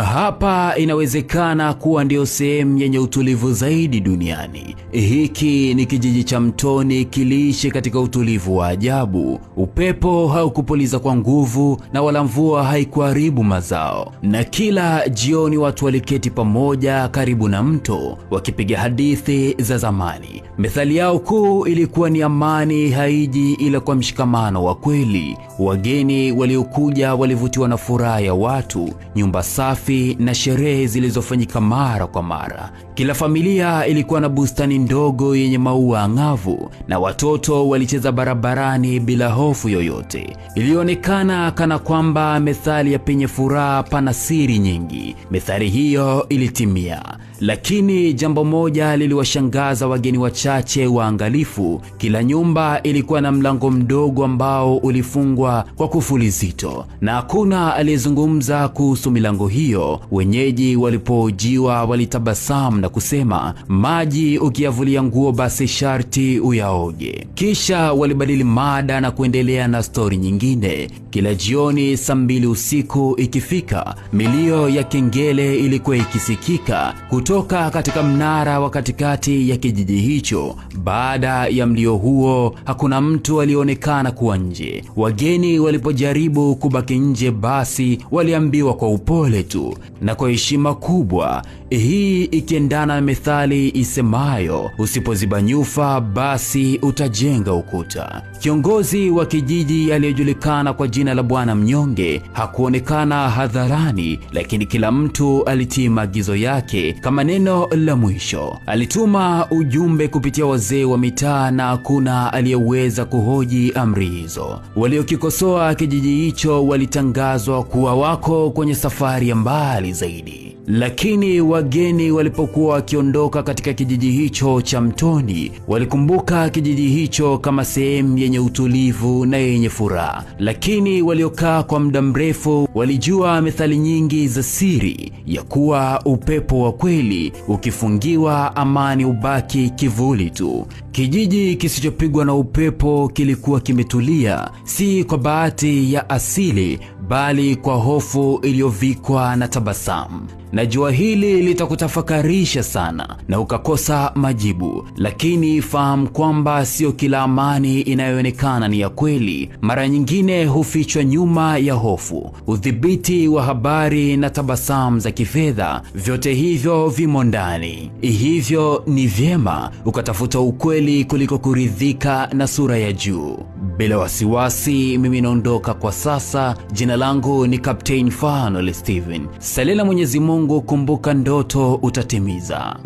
Hapa inawezekana kuwa ndio sehemu yenye utulivu zaidi duniani. Hiki ni kijiji cha Mtoni, kiliishi katika utulivu wa ajabu. Upepo haukupuliza kwa nguvu na wala mvua haikuharibu mazao. Na kila jioni watu waliketi pamoja karibu na mto wakipiga hadithi za zamani. Methali yao kuu ilikuwa ni amani haiji ila kwa mshikamano wa kweli. Wageni waliokuja walivutiwa na furaha ya watu, nyumba safi na sherehe zilizofanyika mara kwa mara. Kila familia ilikuwa na bustani ndogo yenye maua angavu na watoto walicheza barabarani bila hofu yoyote. Ilionekana kana kwamba methali ya penye furaha pana siri nyingi. Methali hiyo ilitimia. Lakini jambo moja liliwashangaza wageni wachache waangalifu. Kila nyumba ilikuwa na mlango mdogo ambao ulifungwa kwa kufuli zito, na hakuna aliyezungumza kuhusu milango hiyo. Wenyeji walipohojiwa walitabasamu na kusema, maji ukiyavulia nguo basi sharti uyaoge. Kisha walibadili mada na kuendelea na stori nyingine. Kila jioni saa 2 usiku ikifika, milio ya kengele ilikuwa ikisikika kutoka katika mnara wa katikati ya kijiji hicho. Baada ya mlio huo hakuna mtu alionekana kuwa nje. Wageni walipojaribu kubaki nje basi waliambiwa kwa upole tu na kwa heshima kubwa. Hii ikiendana na methali isemayo, usipoziba nyufa basi utajenga ukuta. Kiongozi wa kijiji aliyejulikana kwa jina la Bwana Mnyonge hakuonekana hadharani, lakini kila mtu alitii maagizo yake. Kama neno la mwisho, alituma ujumbe kupitia wazee wa mitaa na hakuna aliyeweza kuhoji amri hizo. Waliokikosoa kijiji hicho walitangazwa kuwa wako kwenye safari ya mbali zaidi. Lakini wageni walipokuwa wakiondoka katika kijiji hicho cha Mtoni, walikumbuka kijiji hicho kama sehemu yenye utulivu na yenye furaha. Lakini waliokaa kwa muda mrefu walijua methali nyingi za siri ya kuwa upepo wa kweli ukifungiwa, amani ubaki kivuli tu. Kijiji kisichopigwa na upepo kilikuwa kimetulia, si kwa bahati ya asili bali kwa hofu iliyovikwa na tabasamu. Najua hili litakutafakarisha sana na ukakosa majibu, lakini fahamu kwamba sio kila amani inayoonekana ni ya kweli. Mara nyingine hufichwa nyuma ya hofu, udhibiti wa habari na tabasamu za kifedha. Vyote hivyo vimo ndani. Hivyo ni vyema ukatafuta ukweli kuliko kuridhika na sura ya juu. Bila wasiwasi, mimi naondoka kwa sasa. Jina langu ni Captain Fanuel Steven. Salia na Mwenyezi Mungu, kumbuka ndoto utatimiza.